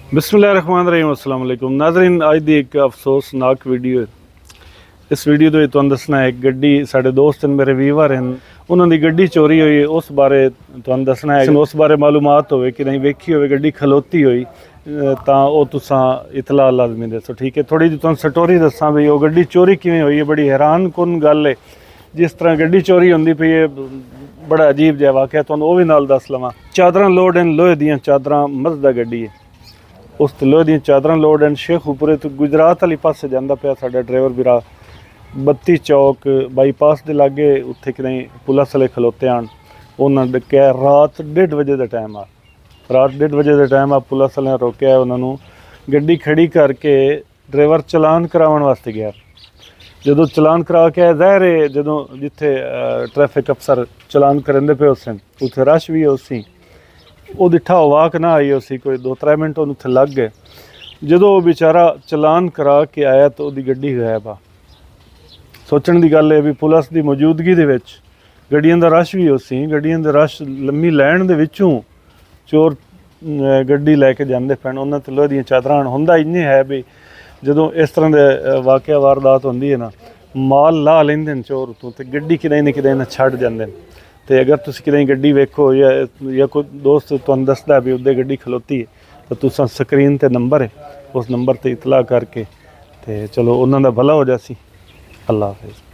बिस्मिल्लाहिर्रहमानिर्रहीम अस्सलाम वालेकुम नाज़रीन, अज दी एक अफसोसनाक वीडियो है। इस वीडियो तो तुहानू दसना है, गड्डी साढ़े दोस्त हैं, मेरे वीवर हैं, उन्होंने गड्डी चोरी हुई, उस बारे तुहानू दसना है। उस बारे मालूमात होवे कि नहीं वेखी होवे गड्डी खलोती हुई तां ओह तुसां इतला लाजमी दसो, ठीक है। थोड़ी जी तुहानू स्टोरी दसां भी ओह गड्डी चोरी किवें हुई है। बड़ी हैरान कुन गल है, जिस तरह गड्डी चोरी होंदी पई है, बड़ा अजीब जिहा वाक़या तुहानू ओह भी नाल दस लवां। चादरां लोड हैं, लोहे दीयां चादरां, मज़दा गड्डी है। उस लोहे दी चादरां लोड हैं। शेखुपुरे तो गुजरात वाली पासे जांदा पिया साडा ड्राइवर वीरा, 32 चौक बाईपास दे लागे उत्थे कि नहीं पुलिस वाले खलोते आन। उन्होंने डकिया रात 1:30 बजे का टाइम आ, रात 1:30 बजे का टाइम आ। पुलिस वाले रोकया, उन्होंने गड्डी खड़ी करके ड्राइवर चलान करावन वास्ते गया। जो चलान करा के आया, ज़ाहिर है जो जिथे ट्रैफिक अफसर चलान करते पे उस उत्थे रश भी है, उसी वो डिठा वाक ना आई, उसी कोई 2-3 मिनट उत्थे लग गए। जो बेचारा चलान करा के आया तो वो गड्डी गायब आ। सोचने की गल है भी पुलिस की मौजूदगी दे विच गड्डियां दा रश भी उसी, गड्डियां दा रश लम्मी लैन दे विचों चोर गड्डी लैके जाते पैन। उन्होंने तो लोहे दी चादरां हुंदा इन्ने है भी जो इस तरह के वाक़या वारदात होंदी है ना, माल ला लेंदे ने चोर उतों ते गड्डी किते ना किते छड्ड जांदे ने। तो अगर तुसीं कितें गड्डी वेखो या कोई दोस्त तुहानूं दसदा भी उदे गड्डी खलोती है, तो तुसां स्क्रीन ते नंबर है, उस नंबर ते इतला करके ते चलो उन्हां दा भला हो जासी। अल्लाह हाफिज़।